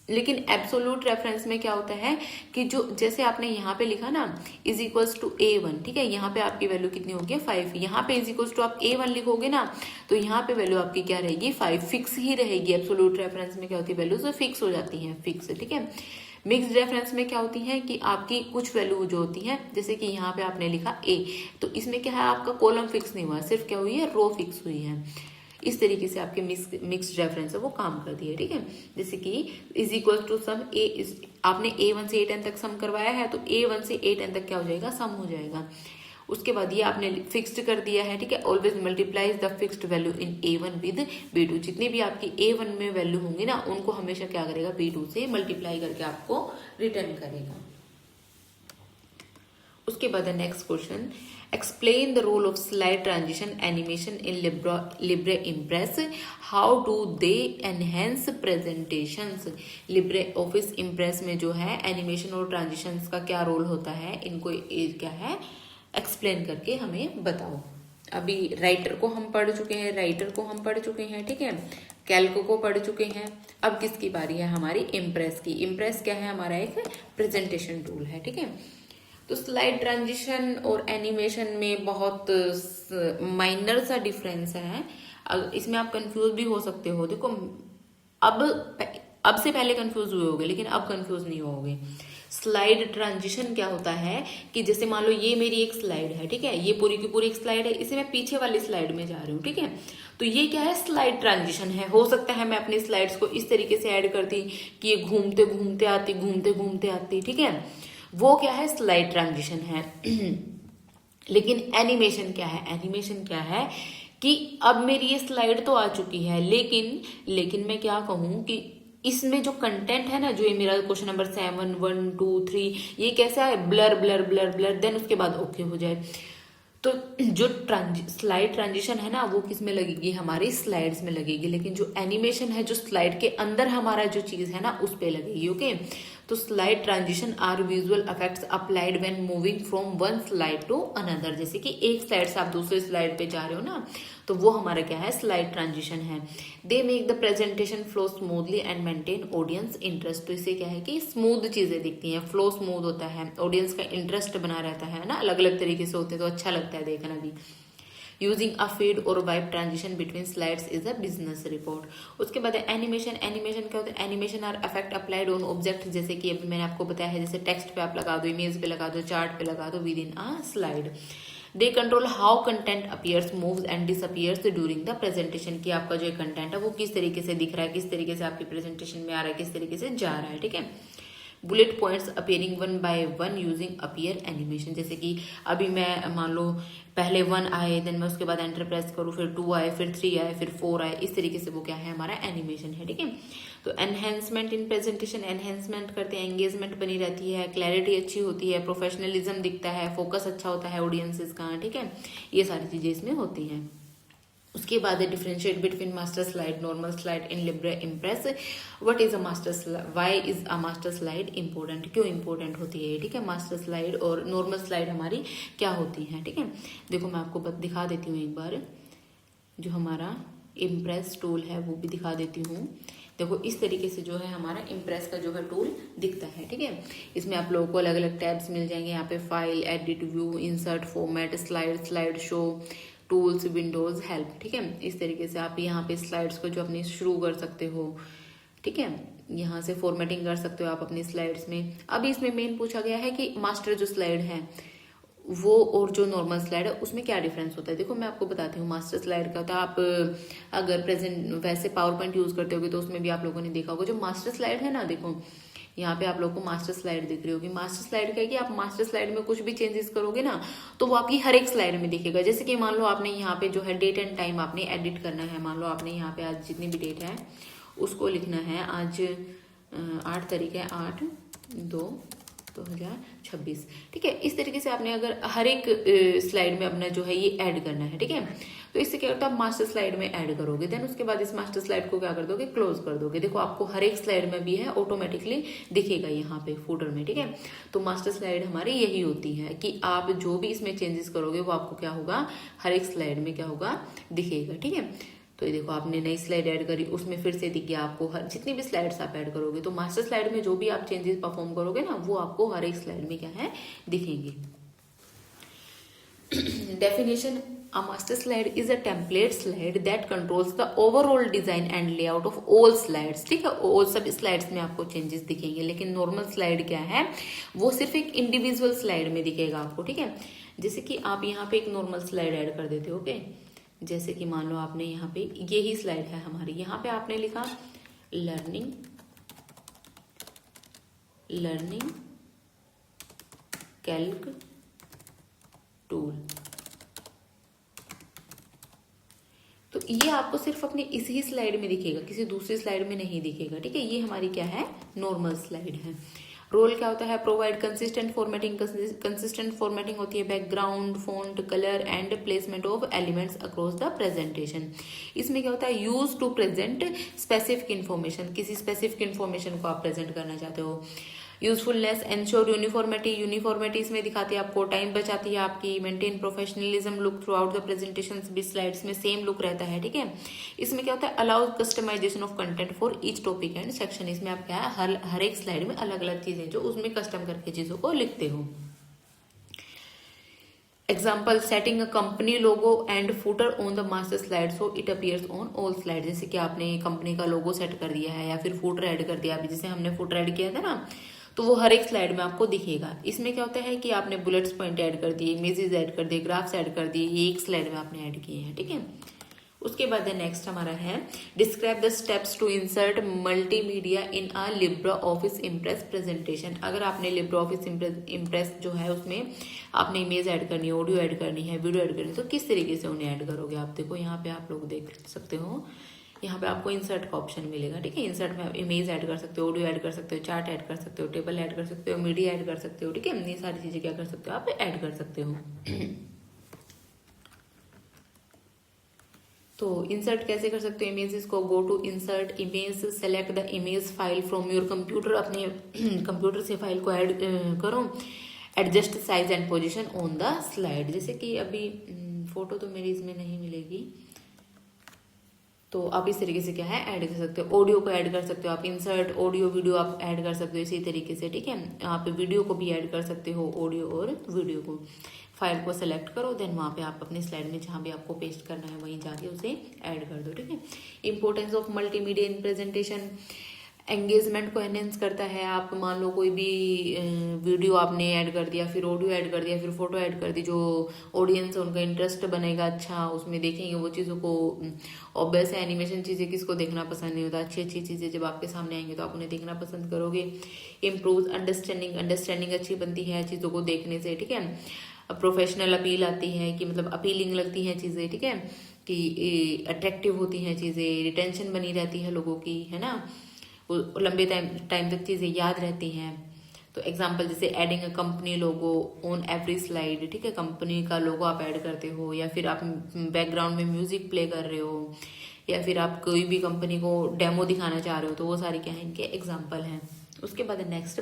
लेकिन एब्सोल्यूट रेफरेंस में क्या होता है कि जो जैसे आपने यहाँ पे लिखा ना इज इक्वल्स टू A1, ठीक है, यहाँ पे आपकी वैल्यू कितनी होगी, 5, यहाँ पे इज इक्वल्स टू आप A1 लिखोगे ना तो यहाँ पे वैल्यू आपकी क्या रहेगी, 5, फिक्स ही रहेगी। एब्सोल्यूट रेफरेंस में क्या होती है, वैल्यूज फिक्स हो जाती है, फिक्स, ठीक है। मिक्स्ड रेफरेंस में क्या होती है कि आपकी कुछ वैल्यू जो होती है, जैसे कि यहाँ पे आपने लिखा A, तो इसमें क्या है, आपका कॉलम फिक्स नहीं हुआ, सिर्फ क्या हुई है, रो फिक्स हुई है। इस तरीके से आपके मिक्स्ड रेफरेंस है वो काम करती है, ठीक है। जैसे कि इज इक्वल टू सम आपने A1 से A10 तक सम करवाया है, तो A1 से A10 तक क्या हो जाएगा, सम हो जाएगा। उसके बाद ये आपने फिक्स्ड कर दिया है, ठीक है। Always multiplies the fixed value in A1 with B2। जितनी भी आपकी A1 में वैल्यू होंगी ना उनको हमेशा क्या करेगा, B2 से मल्टीप्लाई करके आपको रिटर्न करेगा। उसके बाद next question, explain the role of slide transition animation in Libre Impress, how do they enhance presentations. Libre Office Impress में जो है एनिमेशन और ट्रांजिशंस का क्या रोल होता है, इनको क्या है एक्सप्लेन करके हमें बताओ। अभी राइटर को हम पढ़ चुके हैं, ठीक है, कैल्क को पढ़ चुके हैं। अब किसकी बारी है, हमारी इम्प्रेस की। इम्प्रेस क्या है, हमारा एक प्रेजेंटेशन टूल है, ठीक है। तो स्लाइड ट्रांजिशन और एनिमेशन में बहुत माइनर सा डिफरेंस है। इसमें आप कंफ्यूज भी हो सकते हो। देखो अब अब से पहले कंफ्यूज हुए होगे, लेकिन अब कंफ्यूज नहीं होगे। स्लाइड ट्रांजिशन क्या होता है कि जैसे मान लो ये मेरी एक स्लाइड है, ठीक है, ये पूरी की पूरी एक स्लाइड है, इसे मैं पीछे वाली स्लाइड में जा रही हूँ, ठीक है, तो ये क्या है, स्लाइड ट्रांजिशन है। हो सकता है मैं अपनी स्लाइड्स को इस तरीके से ऐड करती कि ये घूमते घूमते आती, घूमते घूमते आती, ठीक है, वो क्या है, स्लाइड ट्रांजिशन है। लेकिन एनिमेशन क्या है, एनिमेशन क्या है कि अब मेरी ये स्लाइड तो आ चुकी है, लेकिन मैं क्या कहूं कि इसमें जो कंटेंट है ना, जो ये मेरा क्वेश्चन नंबर 7, 1, 2, 3, ये कैसा है, blur blur blur blur, then उसके बाद ओके हो जाए। तो जो स्लाइड ट्रांजिशन है ना, वो किस में लगेगी, हमारी स्लाइड्स में लगेगी, लेकिन जो एनिमेशन है, जो स्लाइड के अंदर हमारा जो चीज है ना, उस पे लगेगी। ओके, तो slide transition are visual effects applied when moving from one slide to another. जैसे कि एक स्लाइड से आप दूसरे स्लाइड पे जा रहे हो ना, तो वो हमारा क्या है, स्लाइड ट्रांजिशन है। They make the presentation flow smoothly and maintain audience interest. तो इससे क्या है कि स्मूथ चीजें दिखती हैं, फ्लो स्मूथ होता है, ऑडियंस का इंटरेस्ट बना रहता है ना, अलग अलग तरीके से होते हैं तो अच्छा लगता है देखना भी। यूजिंग अ फीड और wipe transition between slides is a business report. उसके बाद एनिमेशन। एनिमेशन क्या होता है, animation are effect applied on object. जैसे कि अभी मैंने आपको बताया है, जैसे टेक्स्ट पे आप लगा दो, इमेज पे लगा दो, चार्ट पे लगा दो, with in a slide. They control how content appears, moves and disappears during the presentation. की आपका जो कंटेंट है वो किस तरीके से दिख रहा है, किस तरीके से आपकी प्रेजेंटेशन में आ रहा है, किस तरीके से जा रहा है, ठीक है। Bullet points appearing one by one using appear animation. जैसे कि अभी मैं मान लो पहले 1 आए, देन मैं उसके बाद एंटर प्रेस करूँ, फिर 2 आए, फिर 3 आए, फिर 4 आए, इस तरीके से वो क्या है, हमारा एनिमेशन है, ठीक है। तो एनहेंसमेंट इन प्रेजेंटेशन, एनहेंसमेंट करते हैं, एंगेजमेंट बनी रहती है, क्लैरिटी अच्छी होती है, प्रोफेशनलिज्म दिखता है, फोकस अच्छा होता है ऑडियंसेस का, ठीक है, ये सारी चीजें इसमें होती हैं। उसके बाद differentiate between master slide, normal slide in Libre impress. What is a master slide, why is a master slide important, क्यों इंपॉर्टेंट होती है, ठीक है। मास्टर स्लाइड और नॉर्मल स्लाइड हमारी क्या होती है, ठीक है। देखो मैं आपको दिखा देती हूँ एक बार, जो हमारा इम्प्रेस टूल है वो भी दिखा देती हूँ। देखो इस तरीके से जो है हमारा इम्प्रेस का जो है टूल दिखता है, ठीक है। इसमें आप लोगों को अलग अलग टैब्स मिल जाएंगे, यहाँ पे file, edit, view, insert, format, slide, slide show, tools, Windows, help, ठीक है। इस तरीके से आप यहाँ पे स्लाइड्स को जो अपनी शुरू कर सकते हो, ठीक है, यहाँ से फॉर्मेटिंग कर सकते हो आप अपनी स्लाइड्स में। अभी इसमें मेन पूछा गया है कि मास्टर जो स्लाइड है वो और जो नॉर्मल स्लाइड है उसमें क्या डिफरेंस होता है। देखो मैं आपको बताती हूँ, मास्टर स्लाइड का होता है, आप अगर प्रेजेंट वैसे पावर पॉइंट यूज करते होगे तो उसमें भी आप लोगों ने देखा होगा, जो मास्टर स्लाइड है ना, देखो यहाँ पे आप लोगों को मास्टर स्लाइड दिख रही होगी। मास्टर स्लाइड क्या है कि आप मास्टर स्लाइड में कुछ भी चेंजेस करोगे ना, तो वो आपकी हर एक स्लाइड में दिखेगा। जैसे कि मान लो आपने यहाँ पे जो है डेट एंड टाइम आपने एडिट करना है, मान लो आपने यहाँ पे आज जितनी भी डेट है उसको लिखना है, आज 8 तारीख है, 8/2/2026, ठीक है। इस तरीके से आपने अगर हर एक स्लाइड में अपना जो है ये ऐड करना है, ठीक है। तो इससे क्या होता है, आप मास्टर स्लाइड में ऐड करोगे, देन उसके बाद इस मास्टर स्लाइड को क्या कर दोगे, क्लोज कर दोगे। देखो आपको हर एक स्लाइड में भी है ऑटोमेटिकली दिखेगा यहाँ पे फूटर में, ठीक है। तो मास्टर स्लाइड हमारी यही होती है कि आप जो भी इसमें चेंजेस करोगे वो आपको क्या होगा, हर एक स्लाइड में क्या होगा, दिखेगा, ठीक है। तो ये देखो आपने नई स्लाइड ऐड करी, उसमें फिर से दिख गया आपको, हर जितनी भी स्लाइड्स आप ऐड करोगे, तो मास्टर स्लाइड में जो भी आप चेंजेस परफॉर्म करोगे ना, वो आपको हर एक स्लाइड में क्या है, दिखेंगे। Definition, a master slide is a template slide that controls the overall design and layout of all slides, ठीक है। और सभी स्लाइड्स में आपको चेंजेस दिखेंगे, लेकिन नॉर्मल स्लाइड क्या है, वो सिर्फ एक इंडिविजुअल स्लाइड में दिखेगा आपको, ठीक है। जैसे कि आप यहाँ पे एक नॉर्मल स्लाइड ऐड कर देते हो, ओके। जैसे कि मान लो आपने यहाँ पे यही स्लाइड है हमारी, यहाँ पे आपने लिखा लर्निंग कैल्क टूल, तो ये आपको सिर्फ अपनी इसी स्लाइड में दिखेगा, किसी दूसरी स्लाइड में नहीं दिखेगा, ठीक है। ये हमारी क्या है, नॉर्मल स्लाइड है। रोल क्या होता है, provide consistent formatting. Consistent formatting होती है background, font, colour and placement of elements across the presentation. इसमें क्या होता है, use to present specific information, किसी स्पेसिफिक इन्फॉर्मेशन को आप प्रेजेंट करना चाहते हो। यूजफुलनेस, एंश्योर यूनिफॉर्मिटी, यूनिफॉर्मिटी इसमें दिखाती है आपको, टाइम बचाती है आपकी। Maintain professionalism, look throughout the presentation, भी स्लाइड्स में सेम लुक रहता है, ठीक है। इसमें क्या होता है, allow customization of content for each topic and section. इसमें आप क्या है, हर एक स्लाइड में अलग अलग चीजें जो उसमें कस्टम करके चीजों को लिखते हो। Example, setting a company logo and footer on the master slide so it appears on all slide. जैसे कि आपने कंपनी का लोगो सेट कर दिया है या फिर फुटर ऐड कर दिया, अभी जैसे हमने फुटर ऐड किया था ना, तो वो हर एक स्लाइड में आपको दिखेगा। इसमें क्या होता है कि आपने बुलेट्स पॉइंट ऐड कर दिए, इमेजेस ऐड कर दिए, ग्राफ्स ऐड कर दिए, ये एक स्लाइड में आपने ऐड किए हैं, ठीक है। उसके बाद नेक्स्ट हमारा है describe the steps to insert multimedia in a Libre Office Impress presentation. अगर आपने लिब्रा ऑफिस इम्प्रेस जो है उसमें आपने इमेज ऐड करनी है, ऑडियो ऐड करनी है, वीडियो ऐड करनी है, तो किस तरीके से उन्हें ऐड करोगे। आप देखो यहाँ पे आप लोग देख सकते हो, यहाँ पे आपको इंसर्ट का ऑप्शन मिलेगा, ठीक है। इंसर्ट में आप इमेज ऐड कर सकते हो, ऑडियो ऐड कर सकते हो, चार्ट ऐड कर सकते हो, टेबल ऐड कर सकते हो, मीडिया ऐड कर सकते हो, ठीक है। ये सारी चीजें क्या कर सकते हो, आप ऐड कर सकते हो। तो इंसर्ट कैसे कर सकते हो इमेजेस को, go to insert image, select the image file from your computer, अपने कंप्यूटर से फाइल को ऐड करो, adjust size and position on the slide. जैसे कि अभी फोटो तो मेरी इसमें नहीं मिलेगी, तो आप इस तरीके से क्या है ऐड कर सकते हो। ऑडियो को ऐड कर सकते हो आप, इंसर्ट ऑडियो वीडियो आप ऐड कर सकते हो इसी तरीके से, ठीक है। आप वीडियो को भी ऐड कर सकते हो, ऑडियो और वीडियो को। फाइल को सेलेक्ट करो, देन वहाँ पे आप अपने स्लाइड में जहाँ भी आपको पेस्ट करना है वहीं जाके उसे ऐड कर दो, ठीक है। Importance of multimedia in presentation, engagement को एनहेंस करता है। आप मान लो कोई भी वीडियो आपने ऐड कर दिया, फिर ऑडियो ऐड कर दिया, फिर फोटो ऐड कर दी, जो ऑडियंस है उनका इंटरेस्ट बनेगा, अच्छा उसमें देखेंगे वो चीज़ों को। ऑब्वियस है एनिमेशन चीज़ें किसको देखना पसंद नहीं होता, अच्छी अच्छी चीज़ें जब आपके सामने आएंगे तो आप उन्हें देखना पसंद करोगे। इम्प्रूव अंडरस्टैंडिंग, अंडरस्टैंडिंग अच्छी बनती है चीज़ों को देखने से, ठीक है। प्रोफेशनल अपील आती है कि मतलब अपीलिंग लगती हैं चीज़ें, ठीक है, कि अट्रैक्टिव होती हैं चीज़ें, रिटेंशन बनी रहती है लोगों की, है ना, लंबे टाइम तक चीज़ें याद रहती हैं। तो एग्जांपल जैसे adding a company logo on every slide, ठीक है, कंपनी का लोगो आप ऐड करते हो, या फिर आप बैकग्राउंड में म्यूजिक प्ले कर रहे हो, या फिर आप कोई भी कंपनी को डेमो दिखाना चाह रहे हो, तो वो सारे क्या है इनके एग्जाम्पल हैं। उसके बाद next,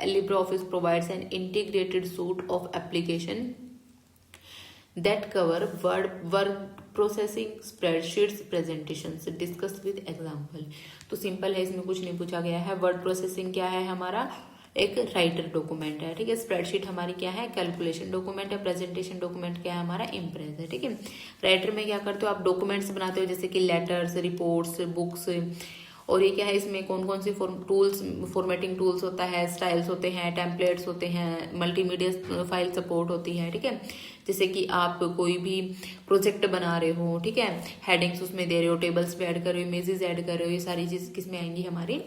Libra office provides an integrated suit of application that cover word processing, spreadsheets, presentations, discuss with example। तो सिंपल है, इसमें कुछ नहीं पूछा गया है। वर्ड प्रोसेसिंग क्या है, हमारा एक राइटर डॉक्यूमेंट है, ठीक है। स्प्रेडशीट हमारी क्या है, कैलकुलेशन डॉक्यूमेंट है। प्रेजेंटेशन डॉक्यूमेंट क्या है, हमारा इम्प्रेस है, ठीक है। राइटर में क्या करते हो आप, डॉक्यूमेंट्स बनाते हो, जैसे कि लेटर्स, रिपोर्ट्स, बुक्स। और ये क्या है, इसमें कौन कौन सी फॉर्मेटिंग टूल्स होता है, स्टाइल्स होते हैं, टेम्पलेट्स होते हैं, मल्टीमीडिया फाइल सपोर्ट होती है, ठीक है। जैसे कि आप कोई भी प्रोजेक्ट बना रहे हो, ठीक है, हेडिंग्स उसमें दे रहे हो, टेबल्स पे ऐड कर रहे हो, इमेजेस ऐड कर रहे हो, ये सारी चीज किस में आएंगी, हमारी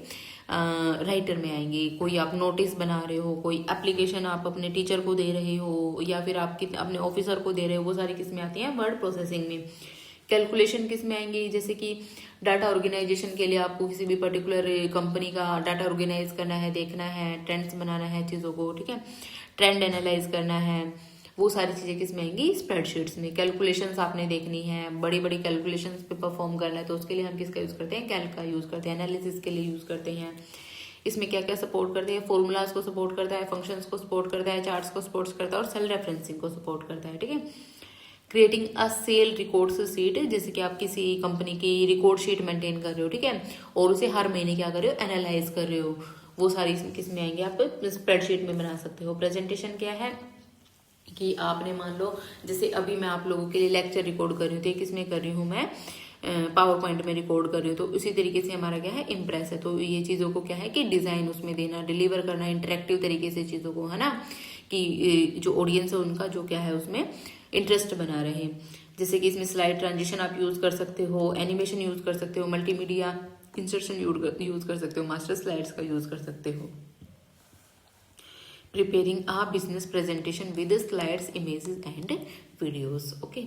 राइटर में आएंगी। कोई आप नोटिस बना रहे हो, कोई एप्लीकेशन आप अपने टीचर को दे रहे हो, या फिर आप अपने ऑफिसर को दे रहे हो, वो सारी किस में आती हैं, वर्ड प्रोसेसिंग में। कैलकुलेशन किस में आएंगी, जैसे कि डाटा ऑर्गेनाइजेशन के लिए आपको किसी भी पर्टिकुलर कंपनी का डाटा ऑर्गेनाइज करना है, देखना है, ट्रेंड्स बनाना है चीज़ों को, ठीक है, ट्रेंड एनालाइज करना है, वो सारी चीज़ें किस में आएंगी, स्प्रेडशीट्स में। कैलकुलेशंस आपने देखनी है, बड़ी बड़ी कैलकुलेशंस पे परफॉर्म करना है, तो उसके लिए हम किसका यूज़ करते हैं, कैल्क का यूज़ करते हैं। एनालिसिस के लिए यूज़ करते हैं। इसमें क्या क्या सपोर्ट करते हैं, फॉर्मूलाज को सपोर्ट करता है, फंक्शंस को सपोर्ट करता है, चार्ट्स को सपोर्ट करता है, और सेल रेफरेंसिंग को सपोर्ट करता है, ठीक है। Creating a sale records sheet, जैसे कि आप किसी कंपनी की रिकॉर्ड शीट मेंटेन कर रहे हो, ठीक है, और उसे हर महीने क्या कर रहे हो, एनालाइज कर रहे हो, वो सारी किस में आएंगे, आप स्प्रेडशीट में बना सकते हो। प्रेजेंटेशन क्या है कि आपने मान लो, जैसे अभी मैं आप लोगों के लिए लेक्चर रिकॉर्ड कर रही हूँ, तो किस में कर रही हूँ मैं, पावर पॉइंट में रिकॉर्ड कर रही हूँ। तो उसी तरीके से हमारा क्या है, इम्प्रेस है। तो ये चीज़ों को क्या है कि डिज़ाइन उसमें देना, डिलीवर करना इंटरेक्टिव तरीके से चीज़ों को, है ना, कि जो ऑडियंस है उनका जो क्या है उसमें इंटरेस्ट बना रहे। जैसे कि इसमें स्लाइड ट्रांजिशन आप यूज़ कर सकते हो, एनिमेशन यूज़ कर सकते हो, मल्टीमीडिया इंसर्शन यूज़ कर सकते हो, मास्टर स्लाइड्स का यूज़ कर सकते हो। Preparing a business presentation with slides, images and videos, okay।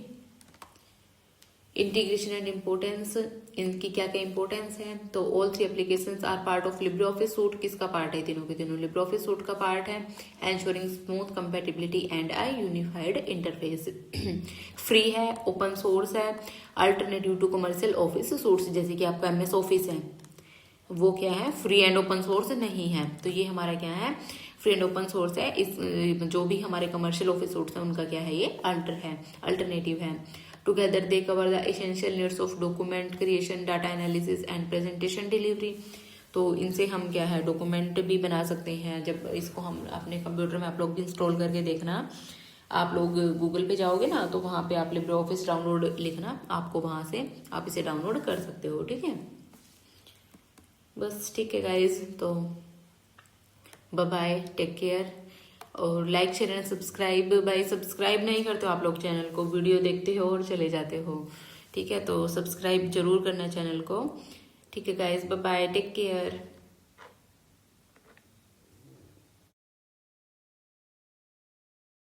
Integration and importance, इनकी क्या क्या इंपॉर्टेंस है, तो all three applications are part of Libre Office suite. किसका पार्ट है, तीनों के तीनों लिब्रे ऑफिस सूट का पार्ट है। Ensuring smooth compatibility and a unified interface. Free है, ओपन सोर्स है, alternative to commercial office suites. जैसे कि आपका MS ऑफिस है, वो क्या है, फ्री एंड ओपन सोर्स नहीं है, तो ये हमारा क्या है, फ्री एंड ओपन सोर्स है। इस जो भी हमारे कमर्शियल ऑफिस सूट्स हैं उनका क्या है, ये अल्टरनेटिव है। Together they cover the essential needs of document creation, data analysis and presentation delivery. तो इनसे हम क्या है, डॉक्यूमेंट भी बना सकते हैं। जब इसको हम अपने कंप्यूटर में आप लोग भी इंस्टॉल करके देखना, आप लोग गूगल पे जाओगे ना तो वहाँ पे आप लिब्रे ऑफिस डाउनलोड लिखना, आपको वहाँ से आप इसे डाउनलोड कर सकते हो। ठीक है, बस ठीक है गाइज, तो बाय बाय, टेक केयर, और लाइक शेयर एंड सब्सक्राइब। भाई सब्सक्राइब नहीं करते हो आप लोग चैनल को, वीडियो देखते हो और चले जाते हो। ठीक है, तो सब्सक्राइब जरूर करना चैनल को। ठीक है guys, bye bye, take care.